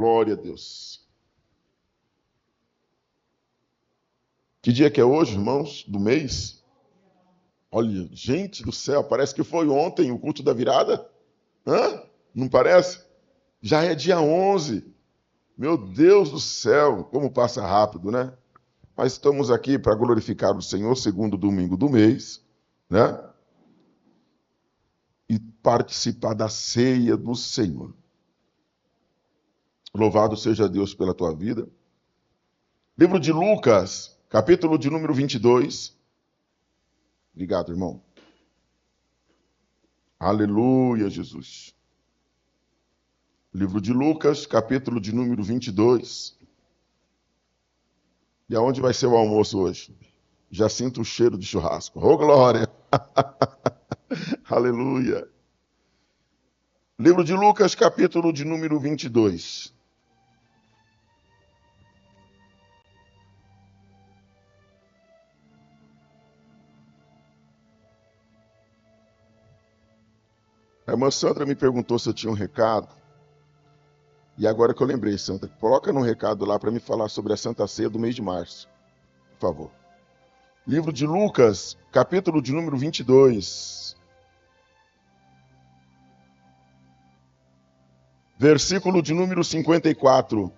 Glória a Deus. Que dia que é hoje, irmãos? Do mês? Olha, gente do céu, parece que foi ontem o culto da virada. Hã? Não parece? Já é dia 11. Meu Deus do céu, como passa rápido, né? Mas estamos aqui para glorificar o Senhor, segundo domingo do mês, né? E participar da ceia do Senhor. Louvado seja Deus pela tua vida. Livro de Lucas, capítulo de número 22. Obrigado, irmão. Aleluia, Jesus. Livro de Lucas, capítulo de número 22. E aonde vai ser o almoço hoje? Já sinto o cheiro de churrasco. Oh, glória! Aleluia! Livro de Lucas, capítulo de número 22. A irmã Sandra me perguntou se eu tinha um recado. E agora que eu lembrei, Sandra, coloca no recado lá para me falar sobre a Santa Ceia do mês de março. Por favor. Livro de Lucas, capítulo de número 22. Versículo de número 54.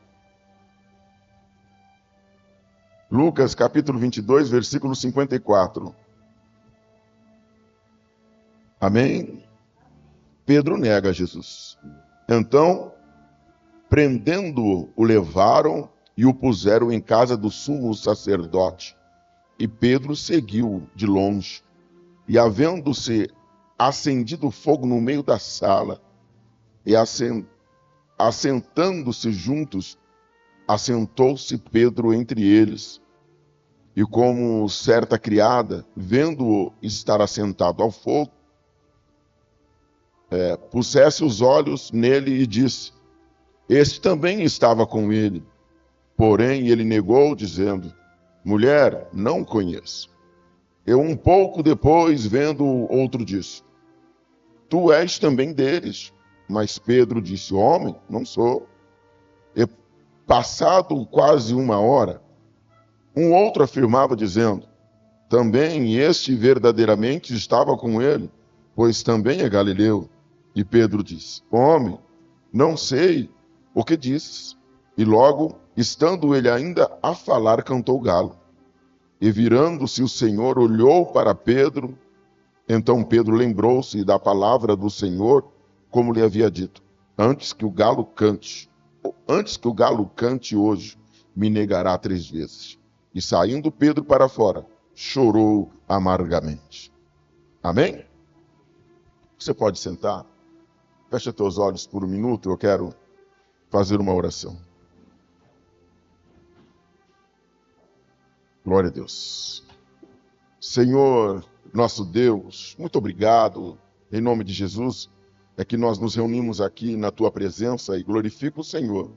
Lucas, capítulo 22, versículo 54. Amém? Pedro nega Jesus. Então, prendendo-o, o levaram e o puseram em casa do sumo sacerdote. E Pedro seguiu de longe. E havendo-se acendido fogo no meio da sala, e assentando-se juntos, assentou-se Pedro entre eles. E como certa criada, vendo-o estar assentado ao fogo, pusesse os olhos nele e disse: Este também estava com ele. Porém, ele negou, dizendo: Mulher, não conheço. E um pouco depois, vendo outro, disse: Tu és também deles. Mas Pedro disse: Homem, não sou. E passado quase uma hora, um outro afirmava, dizendo: Também este verdadeiramente estava com ele, pois também é galileu. E Pedro disse: Homem, não sei o que dizes. E logo, estando ele ainda a falar, cantou o galo. E virando-se o Senhor, olhou para Pedro. Então Pedro lembrou-se da palavra do Senhor, como lhe havia dito: Antes que o galo cante hoje, me negará 3 vezes. E saindo Pedro para fora, chorou amargamente. Amém? Você pode sentar? Fecha teus olhos por um minuto, eu quero fazer uma oração. Glória a Deus. Senhor, nosso Deus, muito obrigado, em nome de Jesus, é que nós nos reunimos aqui na tua presença e glorifico o Senhor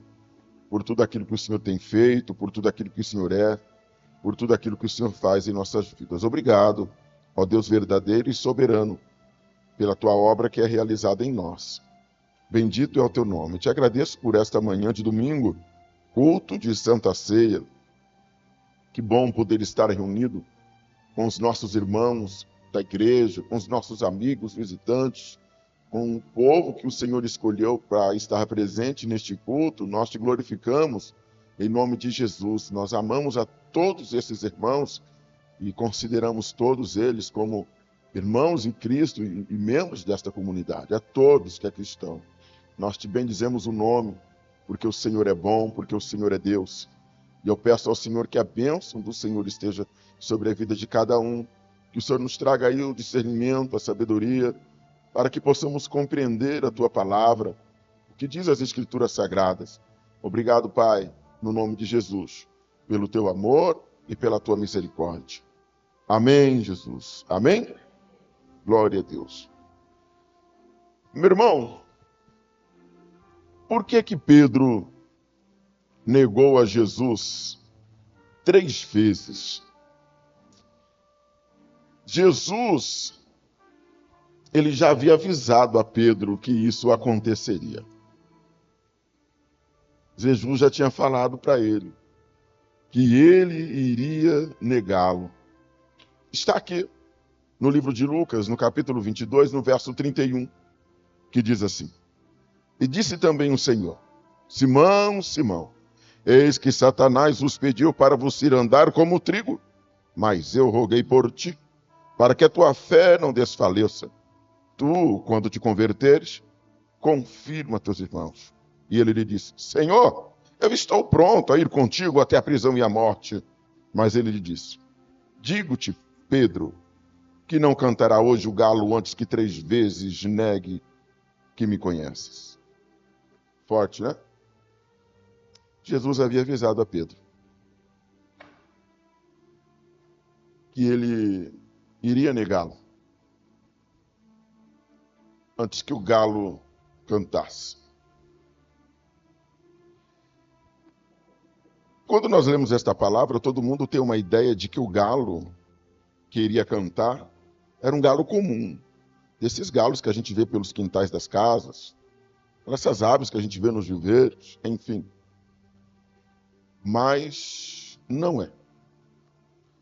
por tudo aquilo que o Senhor tem feito, por tudo aquilo que o Senhor é, por tudo aquilo que o Senhor faz em nossas vidas. Obrigado, ó Deus verdadeiro e soberano, pela tua obra que é realizada em nós. Bendito é o teu nome. Te agradeço por esta manhã de domingo, culto de Santa Ceia. Que bom poder estar reunido com os nossos irmãos da igreja, com os nossos amigos visitantes, com o povo que o Senhor escolheu para estar presente neste culto. Nós te glorificamos em nome de Jesus. Nós amamos a todos esses irmãos e consideramos todos eles como irmãos em Cristo e membros desta comunidade, a todos que aqui estão. Nós te bendizemos o nome, porque o Senhor é bom, porque o Senhor é Deus. E eu peço ao Senhor que a bênção do Senhor esteja sobre a vida de cada um, que o Senhor nos traga aí o discernimento, a sabedoria, para que possamos compreender a tua palavra, o que diz as Escrituras Sagradas. Obrigado, Pai, no nome de Jesus, pelo teu amor e pela tua misericórdia. Amém, Jesus. Amém? Glória a Deus. Meu irmão, por que Pedro negou a Jesus 3 vezes? Jesus, ele já havia avisado a Pedro que isso aconteceria. Jesus já tinha falado para ele que ele iria negá-lo. Está aqui no livro de Lucas, no capítulo 22, no verso 31, que diz assim: E disse também o Senhor: Simão, Simão, eis que Satanás vos pediu para vos ir andar como trigo, mas eu roguei por ti, para que a tua fé não desfaleça. Tu, quando te converteres, confirma teus irmãos. E ele lhe disse: Senhor, eu estou pronto a ir contigo até a prisão e a morte. Mas ele lhe disse: Digo-te, Pedro, que não cantará hoje o galo antes que 3 vezes negue que me conheces. Forte, né? Jesus havia avisado a Pedro que ele iria negá-lo antes que o galo cantasse. Quando nós lemos esta palavra, todo mundo tem uma ideia de que o galo que iria cantar era um galo comum, desses galos que a gente vê pelos quintais das casas, essas aves que a gente vê nos viveiros, enfim. Mas não é.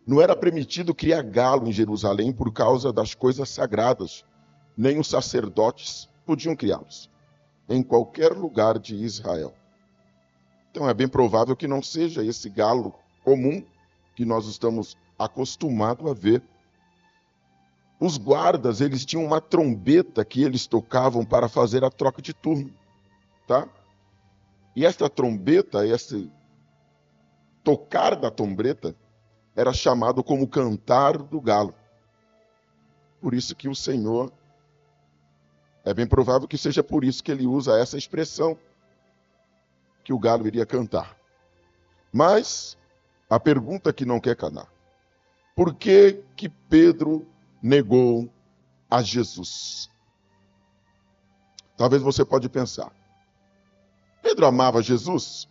Não era permitido criar galo em Jerusalém por causa das coisas sagradas. Nem os sacerdotes podiam criá-los em qualquer lugar de Israel. Então é bem provável que não seja esse galo comum que nós estamos acostumados a ver. Os guardas, eles tinham uma trombeta que eles tocavam para fazer a troca de turno, tá? E esta trombeta, esse tocar da trombeta, era chamado como cantar do galo. Por isso que o Senhor, é bem provável que seja por isso que ele usa essa expressão, que o galo iria cantar. Mas a pergunta que não quer calar: por que que Pedro negou a Jesus? Talvez você pode pensar: Pedro amava Jesus?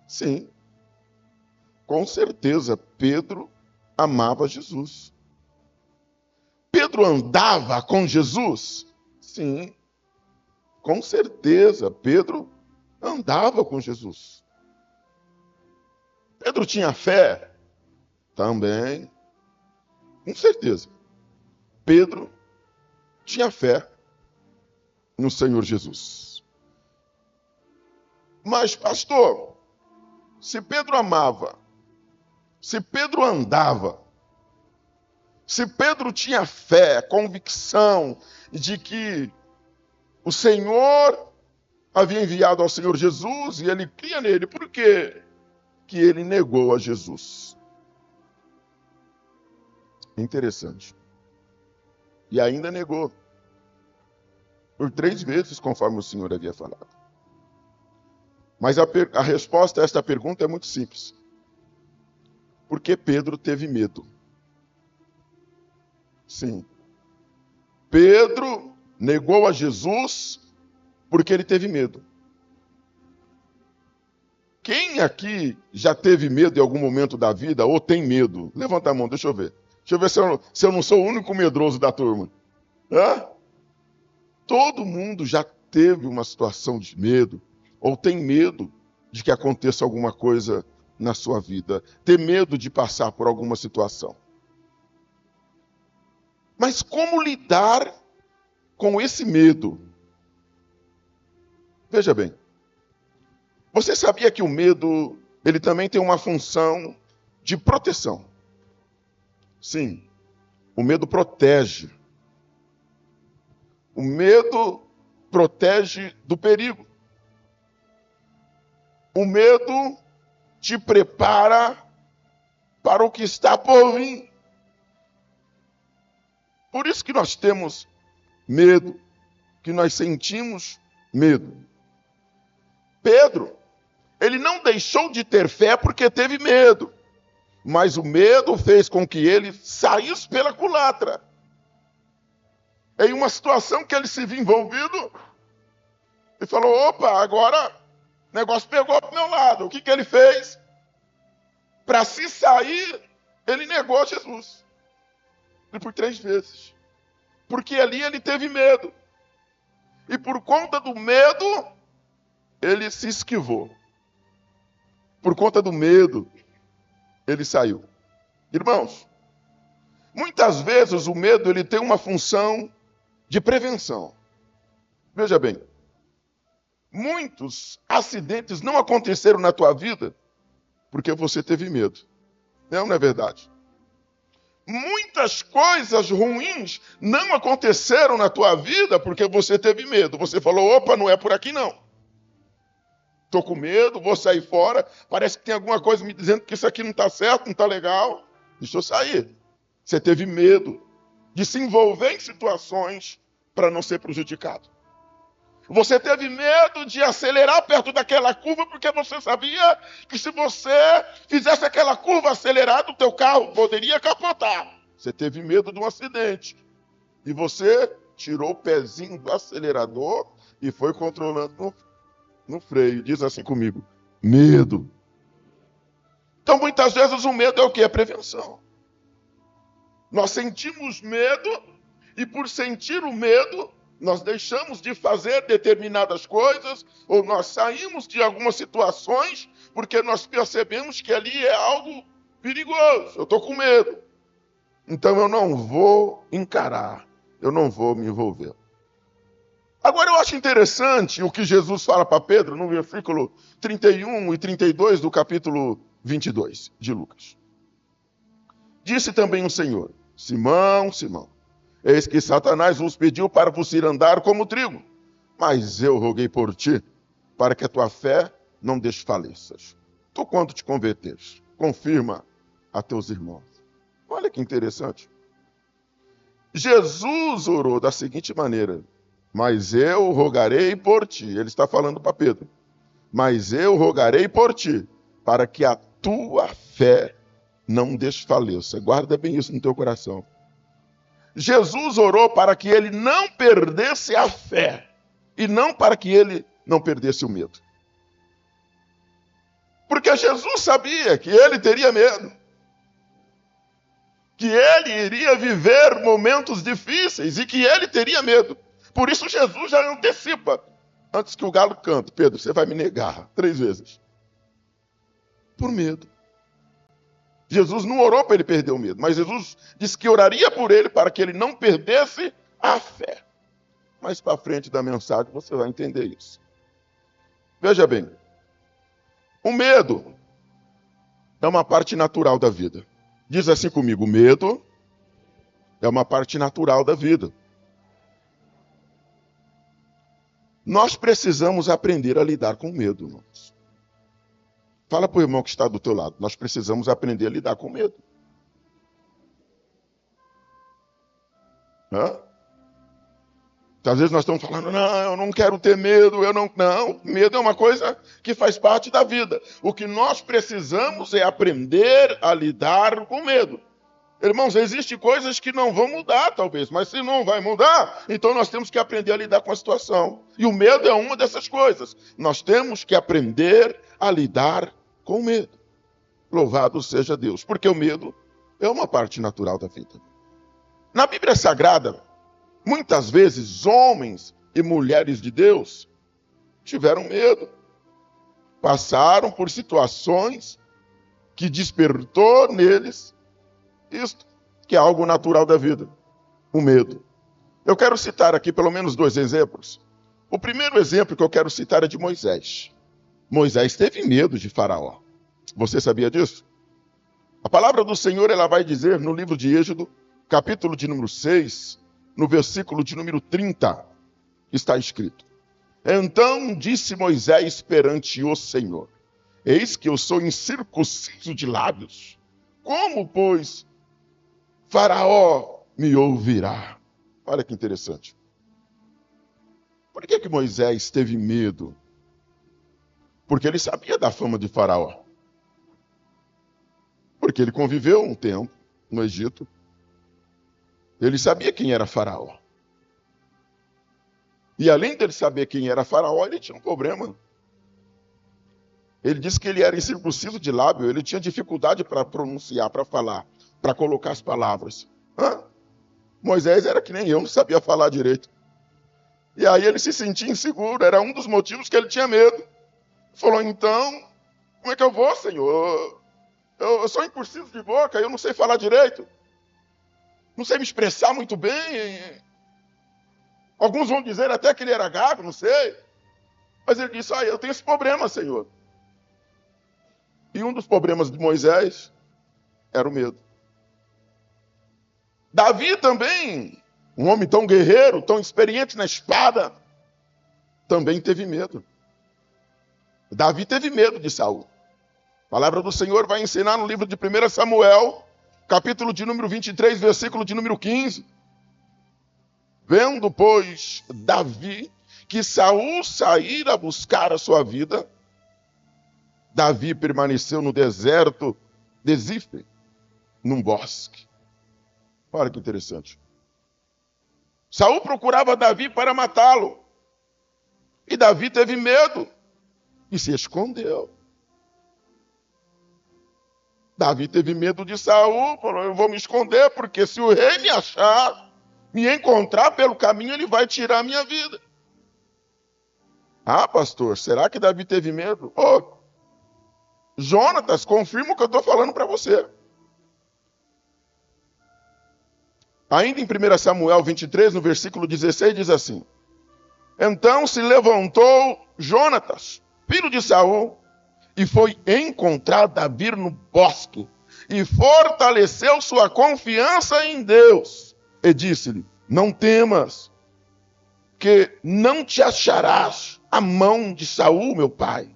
Sim, com certeza Pedro amava Jesus. Pedro andava com Jesus? Sim, com certeza Pedro andava com Jesus. Pedro tinha fé? Também, com certeza. Pedro tinha fé no Senhor Jesus. Mas, pastor, se Pedro amava, se Pedro andava, se Pedro tinha fé, convicção de que o Senhor havia enviado ao Senhor Jesus e ele cria nele, por que que ele negou a Jesus? Interessante. E ainda negou por 3 vezes, conforme o Senhor havia falado. Mas a resposta a esta pergunta é muito simples. Porque Pedro teve medo. Sim. Pedro negou a Jesus porque ele teve medo. Quem aqui já teve medo em algum momento da vida ou tem medo? Levanta a mão, deixa eu ver. Deixa eu ver se eu não sou o único medroso da turma. Hã? Todo mundo já teve uma situação de medo ou tem medo de que aconteça alguma coisa na sua vida. Ter medo de passar por alguma situação. Mas como lidar com esse medo? Veja bem. Você sabia que o medo, ele também tem uma função de proteção? Sim, o medo protege. O medo protege do perigo. O medo te prepara para o que está por vir. Por isso que nós temos medo, que nós sentimos medo. Pedro, ele não deixou de ter fé porque teve medo, mas o medo fez com que ele saísse pela culatra. Em uma situação que ele se viu envolvido, ele falou: opa, agora o negócio pegou para o meu lado. O que que ele fez? Para se sair, ele negou Jesus. E por 3 vezes. Porque ali ele teve medo. E por conta do medo, ele se esquivou. Por conta do medo, ele saiu. Irmãos, muitas vezes o medo ele tem uma função de prevenção. Veja bem, muitos acidentes não aconteceram na tua vida porque você teve medo. Não é verdade? Muitas coisas ruins não aconteceram na tua vida porque você teve medo. Você falou, opa, não é por aqui não. Estou com medo, vou sair fora. Parece que tem alguma coisa me dizendo que isso aqui não está certo, não está legal. Deixa eu sair. Você teve medo de se envolver em situações para não ser prejudicado. Você teve medo de acelerar perto daquela curva porque você sabia que se você fizesse aquela curva acelerada, o teu carro poderia capotar. Você teve medo de um acidente. E você tirou o pezinho do acelerador e foi controlando no freio. Diz assim comigo, medo. Então, muitas vezes o medo é o quê? É prevenção. Nós sentimos medo e por sentir o medo, nós deixamos de fazer determinadas coisas ou nós saímos de algumas situações porque nós percebemos que ali é algo perigoso. Eu estou com medo. Então eu não vou encarar, eu não vou me envolver. Agora eu acho interessante o que Jesus fala para Pedro no versículo 31 e 32 do capítulo 22 de Lucas. Disse também o Senhor, Simão, Simão, eis que Satanás vos pediu para vos ir andar como trigo, mas eu roguei por ti, para que a tua fé não desfaleças. Tu, quando te converteres, confirma a teus irmãos. Olha que interessante. Jesus orou da seguinte maneira, mas eu rogarei por ti. Ele está falando para Pedro. Mas eu rogarei por ti, para que a tua fé não desfaleça. Guarda bem isso no teu coração. Jesus orou para que ele não perdesse a fé e não para que ele não perdesse o medo. Porque Jesus sabia que ele teria medo, que ele iria viver momentos difíceis e que ele teria medo. Por isso Jesus já antecipa, antes que o galo cante, Pedro, você vai me negar 3 vezes. Por medo. Jesus não orou para ele perder o medo, mas Jesus disse que oraria por ele para que ele não perdesse a fé. Mais para frente da mensagem você vai entender isso. Veja bem, o medo é uma parte natural da vida. Diz assim comigo, o medo é uma parte natural da vida. Nós precisamos aprender a lidar com o medo, irmãos. Fala para o irmão que está do teu lado. Nós precisamos aprender a lidar com o medo. Às vezes nós estamos falando, não, eu não quero ter medo, Não, medo é uma coisa que faz parte da vida. O que nós precisamos é aprender a lidar com medo. Irmãos, existem coisas que não vão mudar, talvez, mas se não vai mudar, então nós temos que aprender a lidar com a situação. E o medo é uma dessas coisas. Nós temos que aprender a lidar com o medo. Louvado seja Deus, porque o medo é uma parte natural da vida. Na Bíblia Sagrada, muitas vezes homens e mulheres de Deus tiveram medo. Passaram por situações que despertou neles isto, que é algo natural da vida, o medo. Eu quero citar aqui pelo menos 2 exemplos. O primeiro exemplo que eu quero citar é de Moisés. Moisés teve medo de Faraó. Você sabia disso? A palavra do Senhor ela vai dizer no livro de Êxodo, capítulo de número 6, no versículo de número 30, está escrito. Então disse Moisés perante o Senhor, eis que eu sou incircunciso de lábios. Como, pois, Faraó me ouvirá? Olha que interessante. Por que Moisés teve medo? Porque ele sabia da fama de Faraó. Porque ele conviveu um tempo no Egito. Ele sabia quem era Faraó. E além dele saber quem era Faraó, ele tinha um problema. Ele disse que ele era incircunciso de lábio, ele tinha dificuldade para pronunciar, para falar, para colocar as palavras. Moisés era que nem eu, não sabia falar direito. E aí ele se sentia inseguro, era um dos motivos que ele tinha medo. Falou, então, Como é que eu vou, Senhor? Eu sou impossível de boca, eu não sei falar direito. Não sei me expressar muito bem. Alguns vão dizer até que ele era gago, não sei. Mas ele disse, eu tenho esse problema, Senhor. E um dos problemas de Moisés era o medo. Davi também, um homem tão guerreiro, tão experiente na espada, também teve medo. Davi teve medo de Saul. A palavra do Senhor vai ensinar no livro de 1 Samuel, capítulo de número 23, versículo de número 15. Vendo, pois, Davi, que Saul saíra a buscar a sua vida, Davi permaneceu no deserto de Zif, num bosque. Olha que interessante. Saul procurava Davi para matá-lo. E Davi teve medo e se escondeu. Davi teve medo de Saul, falou, eu vou me esconder, porque se o rei me achar, me encontrar pelo caminho, ele vai tirar a minha vida. Ah, pastor, será que Davi teve medo? Jonatas, confirma o que eu estou falando para você. Ainda em 1 Samuel 23, no versículo 16, diz assim: então se levantou Jonatas, filho de Saul, e foi encontrar Davi no bosque, e fortaleceu sua confiança em Deus, e disse-lhe, não temas, que não te acharás a mão de Saul, meu pai,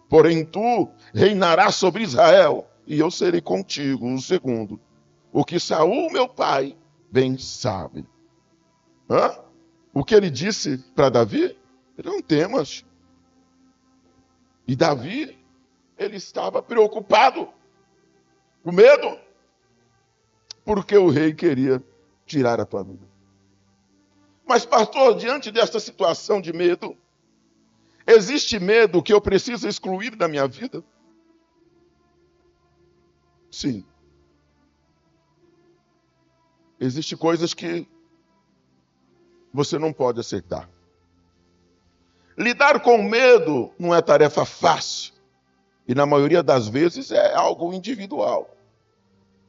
porém tu reinarás sobre Israel, e eu serei contigo. O segundo, o que Saul, meu pai, bem sabe. O que ele disse para Davi? Não temas. E Davi, ele estava preocupado, com medo, porque o rei queria tirar a tua vida. Mas, pastor, diante desta situação de medo, existe medo que eu preciso excluir da minha vida? Sim. Existem coisas que você não pode aceitar. Lidar com medo não é tarefa fácil. E na maioria das vezes é algo individual.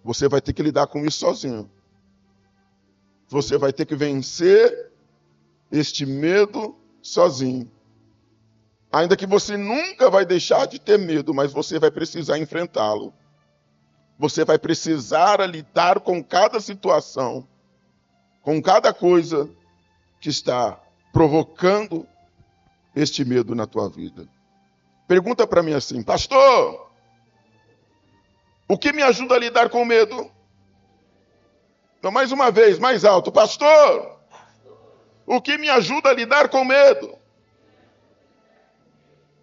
Você vai ter que lidar com isso sozinho. Você vai ter que vencer este medo sozinho. Ainda que você nunca vai deixar de ter medo, mas você vai precisar enfrentá-lo. Você vai precisar lidar com cada situação, com cada coisa que está provocando este medo na tua vida. Pergunta para mim assim, pastor, o que me ajuda a lidar com o medo? Então, mais uma vez, mais alto, pastor, o que me ajuda a lidar com o medo?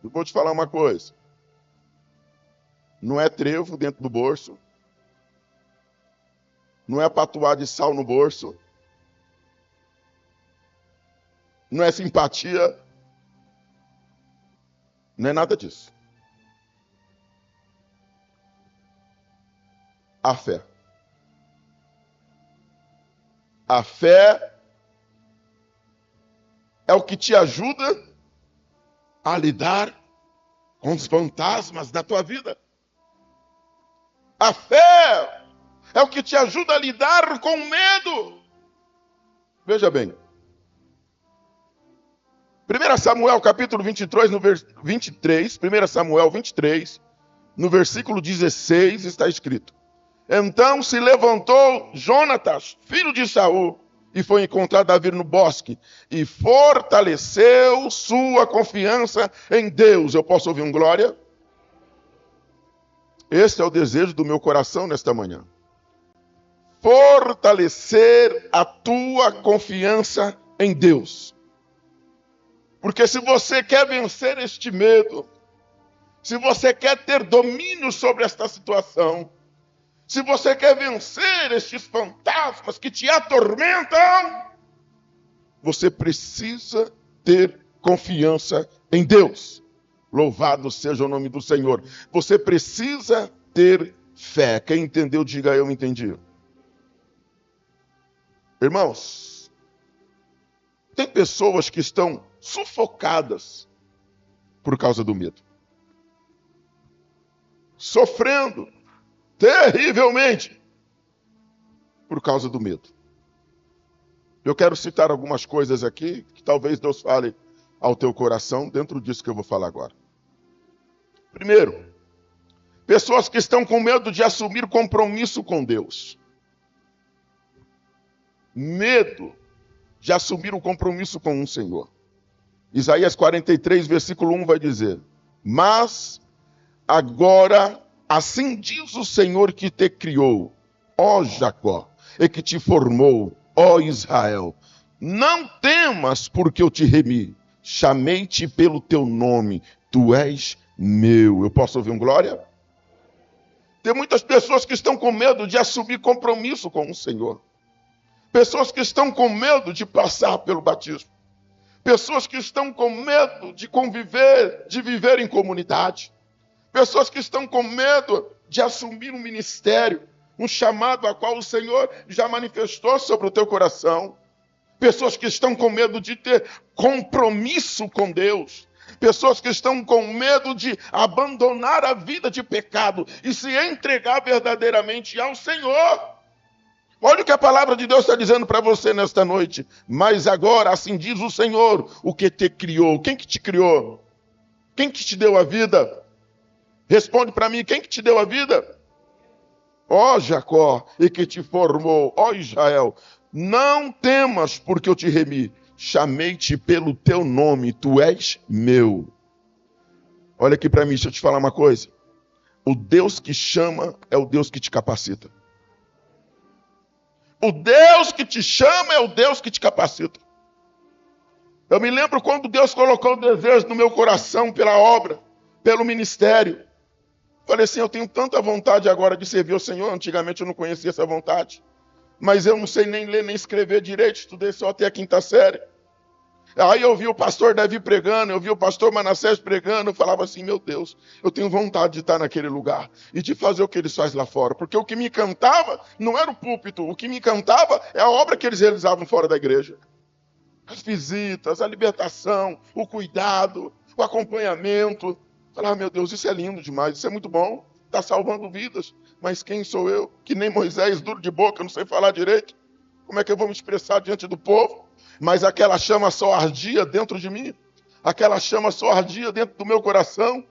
Eu vou te falar uma coisa. Não é trevo dentro do bolso. Não é patuá de sal no bolso. Não é simpatia. Não é nada disso. A fé. A fé é o que te ajuda a lidar com os fantasmas da tua vida. A fé é o que te ajuda a lidar com o medo. Veja bem. 1 Samuel capítulo 23, no 23, 1 Samuel 23, no versículo 16 está escrito: então se levantou Jonatas, filho de Saul, e foi encontrar Davi no bosque, e fortaleceu sua confiança em Deus. Eu posso ouvir um glória? Este é o desejo do meu coração nesta manhã. Fortalecer a tua confiança em Deus. Porque se você quer vencer este medo, se você quer ter domínio sobre esta situação, se você quer vencer estes fantasmas que te atormentam, você precisa ter confiança em Deus. Louvado seja o nome do Senhor. Você precisa ter fé. Quem entendeu, diga eu entendi. Irmãos, tem pessoas que estão sufocadas por causa do medo. sofrendo terrivelmente por causa do medo. Eu quero citar algumas coisas aqui que talvez Deus fale ao teu coração dentro disso que eu vou falar agora. Primeiro, pessoas que estão com medo de assumir compromisso com Deus. Medo de assumir um compromisso com um Senhor. Isaías 43, versículo 1 vai dizer: mas agora, assim diz o Senhor que te criou, ó Jacó, e que te formou, ó Israel. Não temas, porque eu te remi. Chamei-te pelo teu nome. Tu és meu. Eu posso ouvir um glória? Tem muitas pessoas que estão com medo de assumir compromisso com o Senhor. Pessoas que estão com medo de passar pelo batismo. Pessoas que estão com medo de conviver, de viver em comunidade. Pessoas que estão com medo de assumir um ministério, um chamado a qual o Senhor já manifestou sobre o teu coração. Pessoas que estão com medo de ter compromisso com Deus. Pessoas que estão com medo de abandonar a vida de pecado e se entregar verdadeiramente ao Senhor. Olha o que a palavra de Deus está dizendo para você nesta noite. Mas agora, assim diz o Senhor, o que te criou. Quem que te criou? Quem que te deu a vida? Responde para mim, quem que te deu a vida? Ó Jacó, e que te formou, ó Israel. Não temas, porque eu te remi. Chamei-te pelo teu nome, tu és meu. Olha aqui para mim, deixa eu te falar uma coisa. O Deus que chama é o Deus que te capacita. O Deus que te chama é o Deus que te capacita. Eu me lembro quando Deus colocou o desejo no meu coração pela obra, pelo ministério. Falei assim, eu tenho tanta vontade agora de servir ao Senhor. Antigamente eu não conhecia essa vontade. Mas eu não sei nem ler, nem escrever direito. Estudei só até a 5ª série. Aí eu vi o pastor Davi pregando, eu vi o pastor Manassés pregando. Eu falava assim, meu Deus, eu tenho vontade de estar naquele lugar. E de fazer o que eles fazem lá fora. Porque o que me encantava não era o púlpito. O que me encantava é a obra que eles realizavam fora da igreja. As visitas, a libertação, o cuidado, o acompanhamento. Falava, meu Deus, isso é lindo demais, isso é muito bom. Está salvando vidas. Mas quem sou eu? Que nem Moisés, duro de boca, não sei falar direito. Como é que eu vou me expressar diante do povo? Mas aquela chama só ardia dentro de mim. Aquela chama só ardia dentro do meu coração.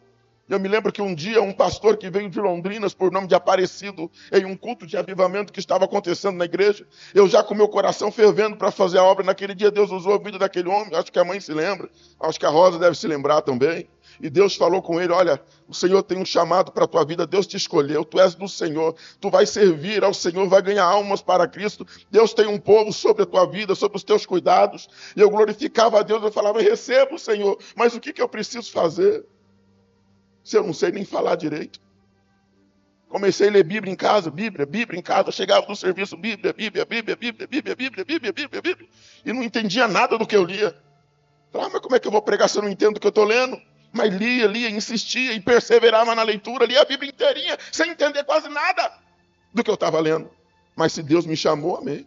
Eu me lembro que um dia um pastor que veio de Londrinas, por nome de Aparecido, em um culto de avivamento que estava acontecendo na igreja, eu já com meu coração fervendo para fazer a obra. Naquele dia Deus usou a vida daquele homem. Acho que a mãe se lembra. Acho que a Rosa deve se lembrar também. E Deus falou com ele, olha, o Senhor tem um chamado para a tua vida, Deus te escolheu, tu és do Senhor, tu vais servir ao Senhor, vai ganhar almas para Cristo, Deus tem um povo sobre a tua vida, sobre os teus cuidados. E eu glorificava a Deus, eu falava, receba o Senhor, mas o que eu preciso fazer? Se eu não sei nem falar direito. Comecei a ler Bíblia em casa, Bíblia em casa, eu chegava no serviço, Bíblia, e não entendia nada do que eu lia. Falava, mas como é que eu vou pregar se eu não entendo o que eu estou lendo? Mas lia, insistia e perseverava na leitura, lia a Bíblia inteirinha, sem entender quase nada do que eu estava lendo. Mas se Deus me chamou, amém.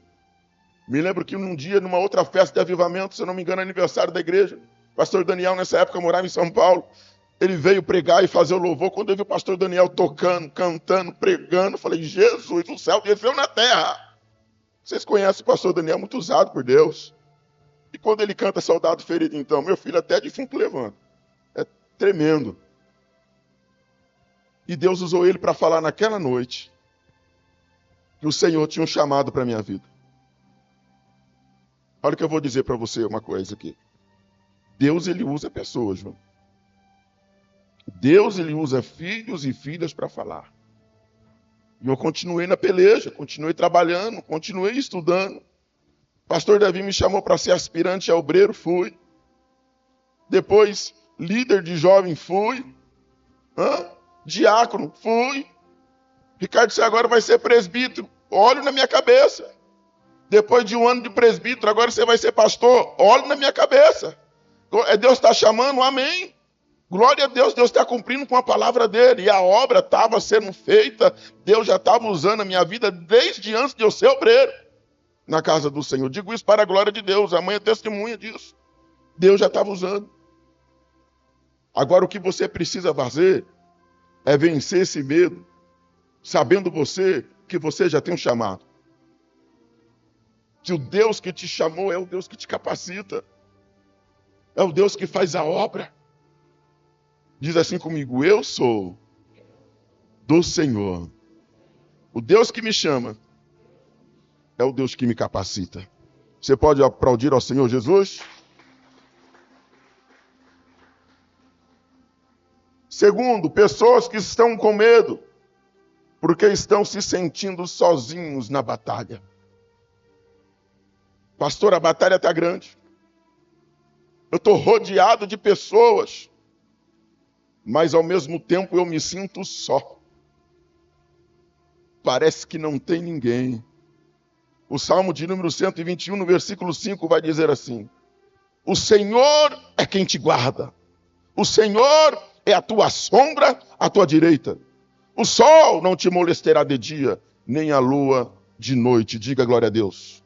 Me lembro que num dia, numa outra festa de avivamento, se eu não me engano, aniversário da igreja, o pastor Daniel, nessa época, morava em São Paulo, ele veio pregar e fazer o louvor. Quando eu vi o pastor Daniel tocando, cantando, pregando, eu falei, Jesus, o céu desceu na terra. Vocês conhecem o pastor Daniel, muito usado por Deus. E quando ele canta Soldado Ferido, então, meu filho até defunto levanta. É tremendo. E Deus usou ele para falar naquela noite que o Senhor tinha um chamado para a minha vida. Olha o que eu vou dizer para você uma coisa aqui. Deus, ele usa pessoas, João. Deus, ele usa filhos e filhas para falar. E eu continuei na peleja, continuei trabalhando, continuei estudando. Pastor Davi me chamou para ser aspirante a obreiro, fui. Depois, líder de jovem, fui. Diácono, fui. Ricardo, você agora vai ser presbítero. Olho na minha cabeça. Depois de um ano de presbítero, agora você vai ser pastor. Olho na minha cabeça. Deus está chamando, amém. Glória a Deus, Deus está cumprindo com a palavra dele. E a obra estava sendo feita. Deus já estava usando a minha vida desde antes de eu ser obreiro na casa do Senhor. Digo isso para a glória de Deus. A mãe é testemunha disso. Deus já estava usando. Agora o que você precisa fazer é vencer esse medo, sabendo que você já tem um chamado. Que o Deus que te chamou é o Deus que te capacita. É o Deus que faz a obra. Diz assim comigo: eu sou do Senhor. O Deus que me chama é o Deus que me capacita. Você pode aplaudir ao Senhor Jesus? Segundo, pessoas que estão com medo, porque estão se sentindo sozinhos na batalha. Pastor, a batalha está grande. Eu estou rodeado de pessoas, mas ao mesmo tempo eu me sinto só. Parece que não tem ninguém. O Salmo de número 121, no versículo 5, vai dizer assim: o Senhor é quem te guarda. O Senhor é a tua sombra à tua direita. O sol não te molestará de dia, nem a lua de noite. Diga glória a Deus.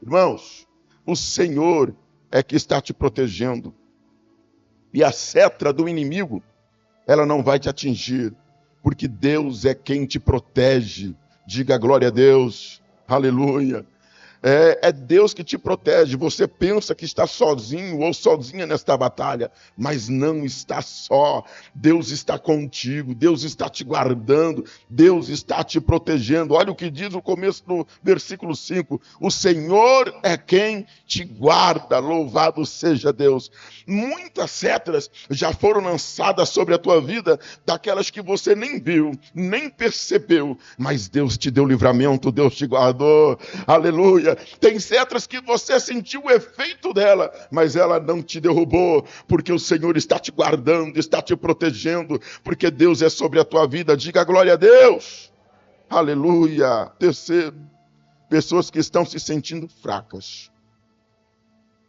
Irmãos, o Senhor é que está te protegendo. E a setra do inimigo, ela não vai te atingir, porque Deus é quem te protege. Diga glória a Deus. Aleluia. É Deus que te protege. Você pensa que está sozinho ou sozinha nesta batalha, mas não está só. Deus está contigo, Deus está te guardando, Deus está te protegendo. Olha o que diz o começo do versículo 5. O Senhor é quem te guarda, louvado seja Deus. Muitas setras já foram lançadas sobre a tua vida, daquelas que você nem viu, nem percebeu, mas Deus te deu livramento, Deus te guardou. Aleluia. Tem setras que você sentiu o efeito dela, mas ela não te derrubou, porque o Senhor está te guardando, está te protegendo, porque Deus é sobre a tua vida. Diga glória a Deus. Aleluia. Terceiro, pessoas que estão se sentindo fracas.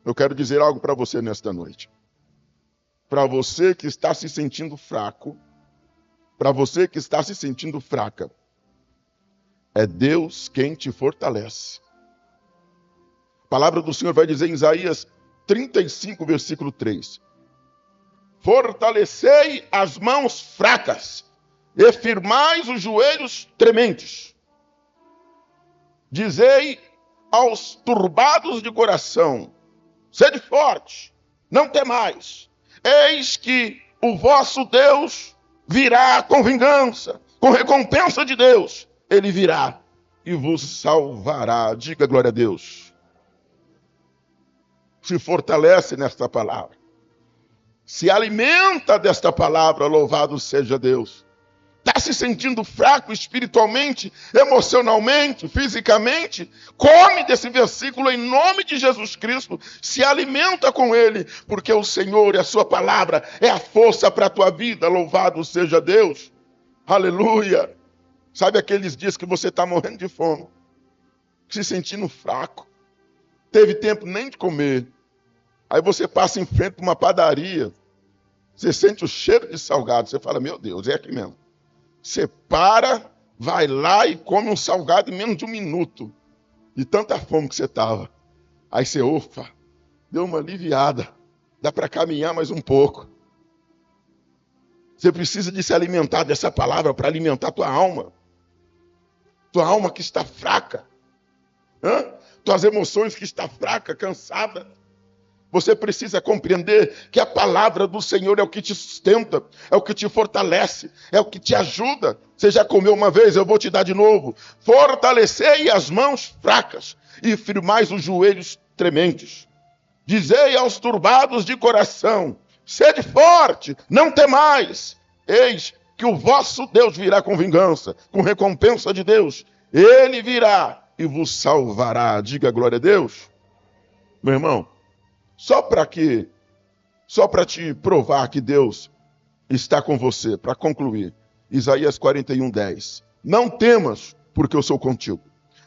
Eu quero dizer algo para você nesta noite. Para você que está se sentindo fraco, para você que está se sentindo fraca, é Deus quem te fortalece. A palavra do Senhor vai dizer em Isaías 35, versículo 3. Fortalecei as mãos fracas e firmais os joelhos trementes. Dizei aos turbados de coração: sede forte, não temais. Eis que o vosso Deus virá com vingança, com recompensa de Deus. Ele virá e vos salvará. Diga glória a Deus. Se fortalece nesta palavra. Se alimenta desta palavra, louvado seja Deus. Está se sentindo fraco espiritualmente, emocionalmente, fisicamente? Come desse versículo em nome de Jesus Cristo. Se alimenta com ele, porque o Senhor e a sua palavra é a força para a tua vida. Louvado seja Deus. Aleluia. Sabe aqueles dias que você está morrendo de fome, se sentindo fraco, teve tempo nem de comer. Aí você passa em frente a uma padaria, você sente o cheiro de salgado, você fala: meu Deus, é aqui mesmo. Você para, vai lá e come um salgado em menos de 1 minuto, de tanta fome que você estava. Aí você, ufa, deu uma aliviada, dá para caminhar mais um pouco. Você precisa de se alimentar dessa palavra para alimentar a tua alma. Tua alma que está fraca. Tuas emoções que estão fracas, cansada. Você precisa compreender que a palavra do Senhor é o que te sustenta, é o que te fortalece, é o que te ajuda. Você já comeu uma vez, eu vou te dar de novo. Fortalecei as mãos fracas e firmais os joelhos trementes. Dizei aos turbados de coração: sede forte, não temais. Eis que o vosso Deus virá com vingança, com recompensa de Deus. Ele virá e vos salvará. Diga glória a Deus. Meu irmão, só para te provar que Deus está com você, para concluir, Isaías 41:10. Não temas, porque eu sou contigo.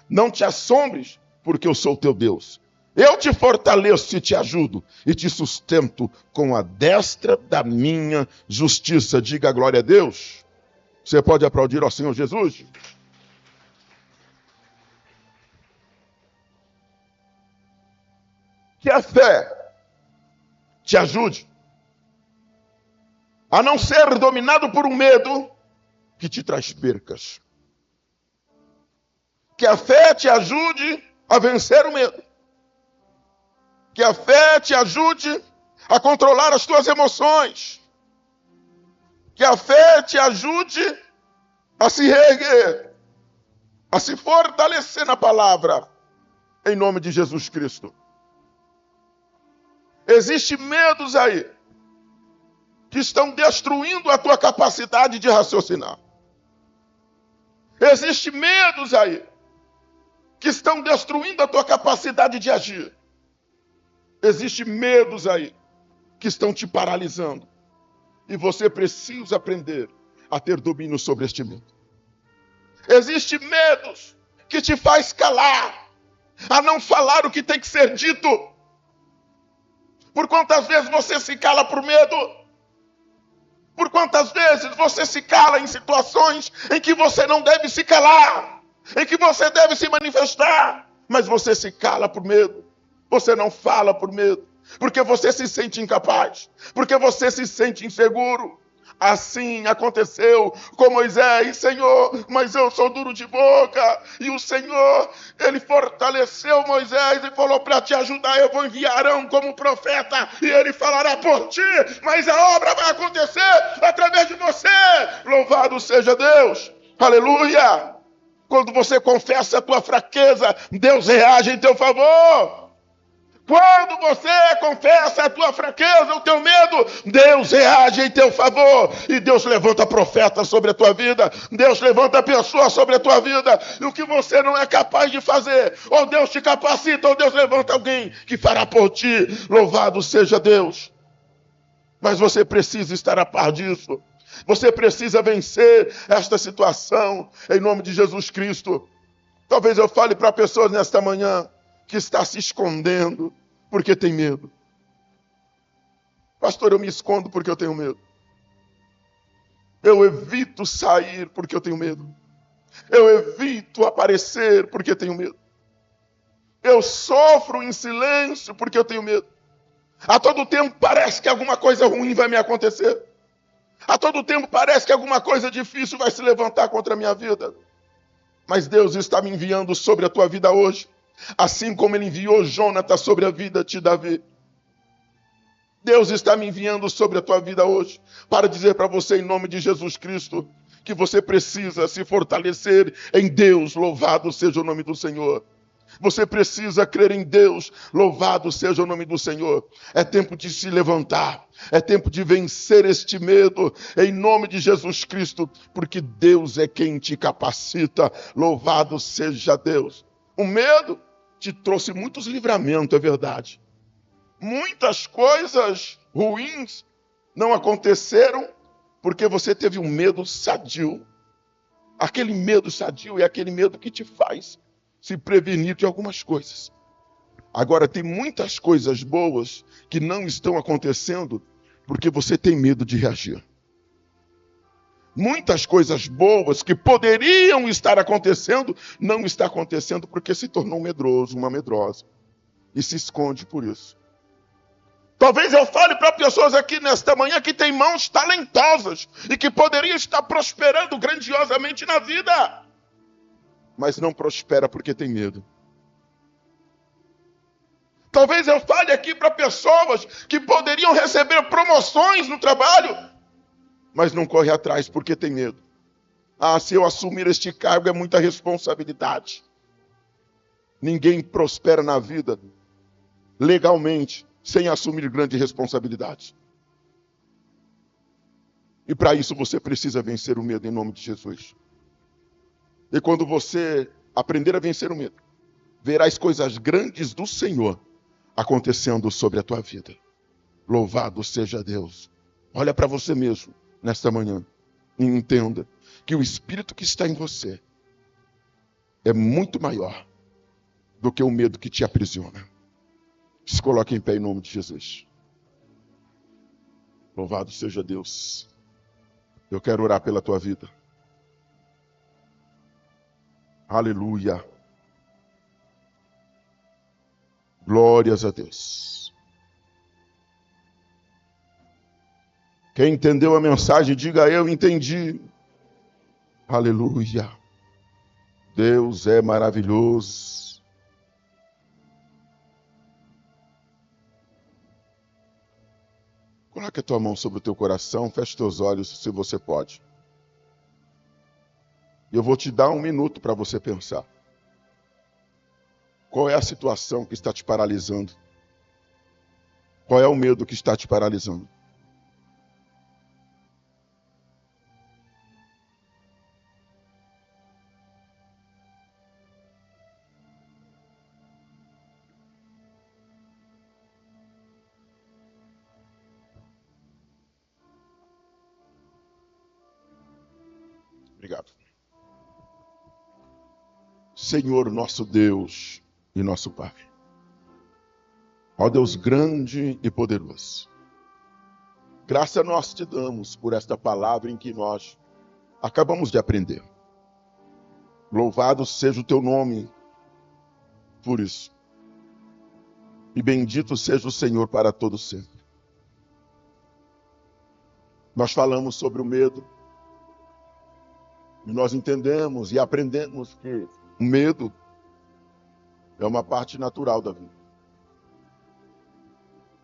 Não te assombres, porque eu sou teu Deus. Eu te fortaleço e te ajudo, e te sustento com a destra da minha justiça. Diga glória a Deus. Você pode aplaudir ao Senhor Jesus? Que a fé te ajude a não ser dominado por um medo que te traz percas. Que a fé te ajude a vencer o medo. Que a fé te ajude a controlar as tuas emoções. Que a fé te ajude a se reerguer, a se fortalecer na palavra, em nome de Jesus Cristo. Existem medos aí que estão destruindo a tua capacidade de raciocinar. Existem medos aí que estão destruindo a tua capacidade de agir. Existem medos aí que estão te paralisando. E você precisa aprender a ter domínio sobre este medo. Existem medos que te faz calar, a não falar o que tem que ser dito. Por quantas vezes você se cala por medo? Por quantas vezes você se cala em situações em que você não deve se calar, em que você deve se manifestar, mas você se cala por medo, você não fala por medo, porque você se sente incapaz, porque você se sente inseguro. Assim aconteceu com Moisés. Senhor, mas eu sou duro de boca. E o Senhor, ele fortaleceu Moisés e falou: para te ajudar eu vou enviar Arão como profeta, e ele falará por ti, mas a obra vai acontecer através de você. Louvado seja Deus. Aleluia. Quando você confessa a tua fraqueza, Deus reage em teu favor. Quando você confessa a tua fraqueza, o teu medo, Deus reage em teu favor. E Deus levanta profetas sobre a tua vida. Deus levanta pessoas sobre a tua vida. E o que você não é capaz de fazer, ou Deus te capacita, ou Deus levanta alguém que fará por ti. Louvado seja Deus. Mas você precisa estar a par disso. Você precisa vencer esta situação em nome de Jesus Cristo. Talvez eu fale para pessoas nesta manhã que está se escondendo porque tem medo. Pastor, eu me escondo porque eu tenho medo. Eu evito sair porque eu tenho medo. Eu evito aparecer porque tenho medo. Eu sofro em silêncio porque eu tenho medo. A todo tempo parece que alguma coisa ruim vai me acontecer. A todo tempo parece que alguma coisa difícil vai se levantar contra a minha vida. Mas Deus está me enviando sobre a tua vida hoje, assim como ele enviou Jonatas sobre a vida de Davi. Deus está me enviando sobre a tua vida hoje para dizer para você, em nome de Jesus Cristo, que você precisa se fortalecer em Deus. Louvado seja o nome do Senhor. Você precisa crer em Deus. Louvado seja o nome do Senhor. É tempo de se levantar. É tempo de vencer este medo em nome de Jesus Cristo, porque Deus é quem te capacita. Louvado seja Deus. O medo te trouxe muitos livramentos, é verdade. Muitas coisas ruins não aconteceram porque você teve um medo sadio. Aquele medo sadio é aquele medo que te faz se prevenir de algumas coisas. Agora, tem muitas coisas boas que não estão acontecendo porque você tem medo de reagir. Muitas coisas boas que poderiam estar acontecendo, não está acontecendo porque se tornou um medroso, uma medrosa. E se esconde por isso. Talvez eu fale para pessoas aqui nesta manhã que têm mãos talentosas e que poderiam estar prosperando grandiosamente na vida, mas não prospera porque tem medo. Talvez eu fale aqui para pessoas que poderiam receber promoções no trabalho, mas não corre atrás porque tem medo. Ah, se eu assumir este cargo é muita responsabilidade. Ninguém prospera na vida legalmente sem assumir grande responsabilidade. E para isso você precisa vencer o medo em nome de Jesus. E quando você aprender a vencer o medo, verás coisas grandes do Senhor acontecendo sobre a tua vida. Louvado seja Deus. Olha para você mesmo nesta manhã e entenda que o Espírito que está em você é muito maior do que o medo que te aprisiona. Se coloque em pé em nome de Jesus. Louvado seja Deus. Eu quero orar pela tua vida. Aleluia. Glórias a Deus. Quem entendeu a mensagem, diga: eu entendi. Aleluia. Deus é maravilhoso. Coloque a tua mão sobre o teu coração, feche teus olhos se você pode. Eu vou te dar 1 minuto para você pensar. Qual é a situação que está te paralisando? Qual é o medo que está te paralisando? Obrigado. Senhor, nosso Deus e nosso Pai. Ó Deus grande e poderoso. Graça nós te damos por esta palavra em que nós acabamos de aprender. Louvado seja o teu nome por isso. E bendito seja o Senhor para todo sempre. Nós falamos sobre o medo. E nós entendemos e aprendemos que o medo é uma parte natural da vida.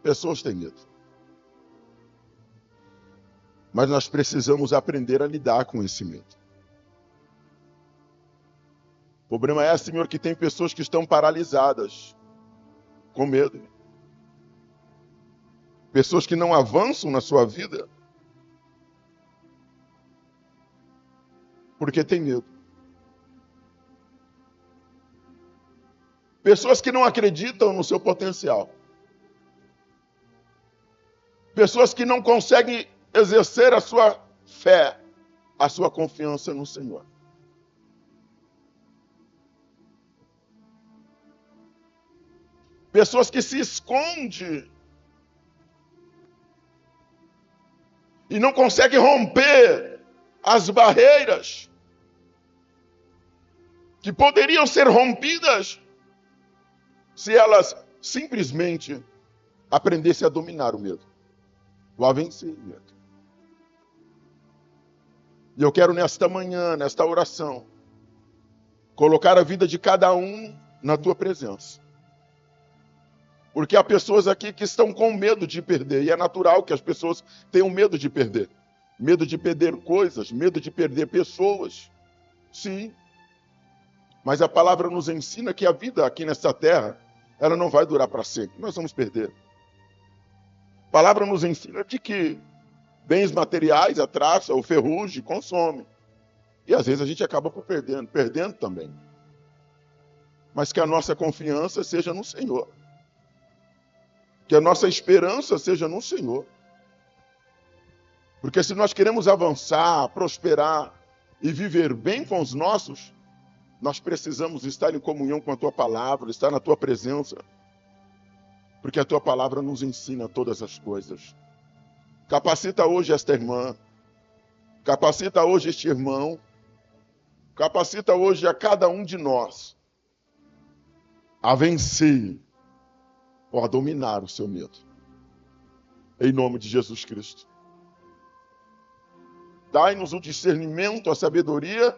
Pessoas têm medo. Mas nós precisamos aprender a lidar com esse medo. O problema é, Senhor, que tem pessoas que estão paralisadas com medo. Pessoas que não avançam na sua vida porque tem medo. Pessoas que não acreditam no seu potencial. Pessoas que não conseguem exercer a sua fé, a sua confiança no Senhor. Pessoas que se escondem e não conseguem romper as barreiras que poderiam ser rompidas se elas simplesmente aprendessem a dominar o medo, ou a vencer o medo. E eu quero nesta manhã, nesta oração, colocar a vida de cada um na tua presença. Porque há pessoas aqui que estão com medo de perder, e é natural que as pessoas tenham medo de perder. Medo de perder coisas, medo de perder pessoas. Sim. Mas a palavra nos ensina que a vida aqui nessa terra, ela não vai durar para sempre. Nós vamos perder. A palavra nos ensina de que bens materiais, a traça, o ferrugem, consome. E às vezes a gente acaba por perdendo também. Mas que a nossa confiança seja no Senhor. Que a nossa esperança seja no Senhor. Porque se nós queremos avançar, prosperar e viver bem com os nossos, nós precisamos estar em comunhão com a tua palavra, estar na tua presença. Porque a tua palavra nos ensina todas as coisas. Capacita hoje esta irmã. Capacita hoje este irmão. Capacita hoje a cada um de nós a vencer ou a dominar o seu medo. Em nome de Jesus Cristo. Dai-nos o discernimento, a sabedoria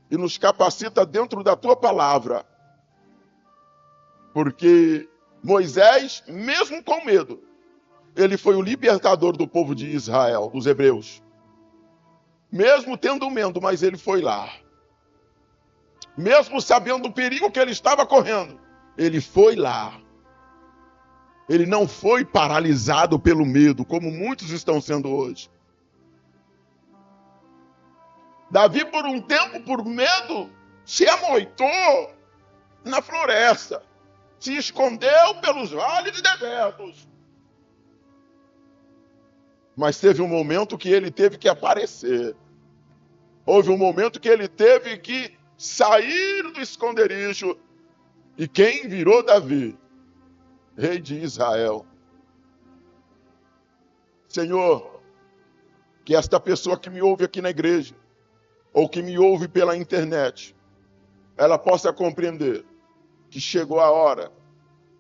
e nos capacita dentro da tua palavra. Porque Moisés, mesmo com medo, ele foi o libertador do povo de Israel, dos hebreus. Mesmo tendo medo, mas ele foi lá. Mesmo sabendo o perigo que ele estava correndo, ele foi lá. Ele não foi paralisado pelo medo, como muitos estão sendo hoje. Davi, por um tempo, por medo, se amoitou na floresta. Se escondeu pelos vales desertos. Mas teve um momento que ele teve que aparecer. Houve um momento que ele teve que sair do esconderijo. E quem virou Davi? Rei de Israel. Senhor, que esta pessoa que me ouve aqui na igreja, ou que me ouve pela internet, ela possa compreender que chegou a hora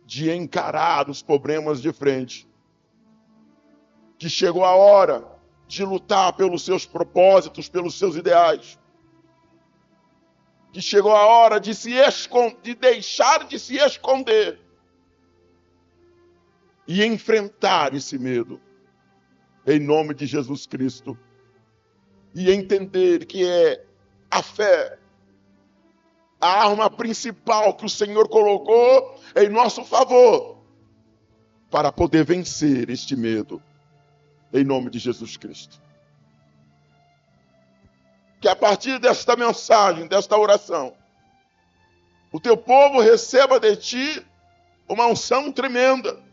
de encarar os problemas de frente. Que chegou a hora de lutar pelos seus propósitos, pelos seus ideais. que chegou a hora de de deixar de se esconder e enfrentar esse medo, em nome de Jesus Cristo, e entender que é a fé, a arma principal que o Senhor colocou em nosso favor, para poder vencer este medo, em nome de Jesus Cristo. Que a partir desta mensagem, desta oração, o teu povo receba de ti uma unção tremenda,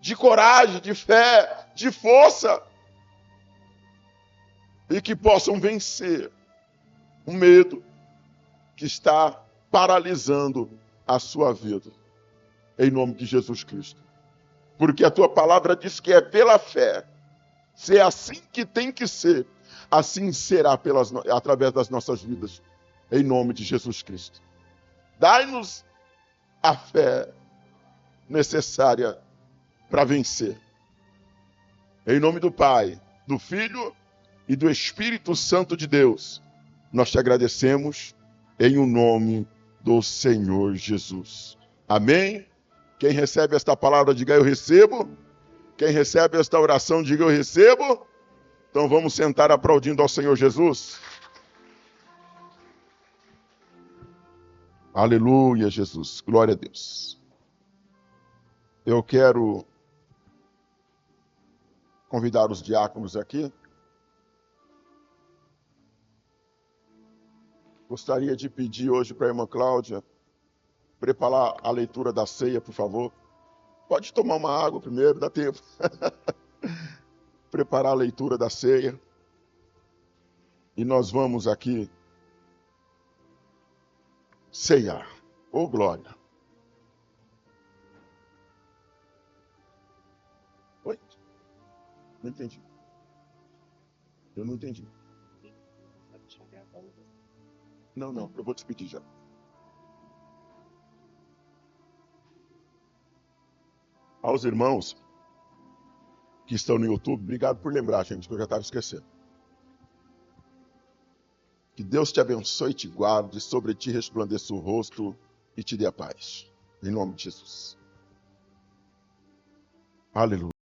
de coragem, de fé, de força, e que possam vencer o medo que está paralisando a sua vida, em nome de Jesus Cristo. Porque a tua palavra diz que é pela fé. Se é assim que tem que ser, assim será através das nossas vidas, em nome de Jesus Cristo. Dai-nos a fé necessária para vencer. Em nome do Pai, do Filho e do Espírito Santo de Deus, nós te agradecemos em o nome do Senhor Jesus. Amém? Quem recebe esta palavra, diga eu recebo. Quem recebe esta oração, diga eu recebo. Então vamos sentar aplaudindo ao Senhor Jesus. Aleluia, Jesus. Glória a Deus. Eu quero convidar os diáconos aqui. Gostaria de pedir hoje para a irmã Cláudia preparar a leitura da ceia, por favor. Pode tomar uma água primeiro, dá tempo. Preparar a leitura da ceia. E nós vamos aqui ceiar. Ô, glória. Oi? Não entendi. Eu não entendi. Não, eu vou despedir já. Aos irmãos que estão no YouTube, obrigado por lembrar, gente, que eu já estava esquecendo. Que Deus te abençoe e te guarde, sobre ti resplandeça o rosto e te dê a paz. Em nome de Jesus. Aleluia.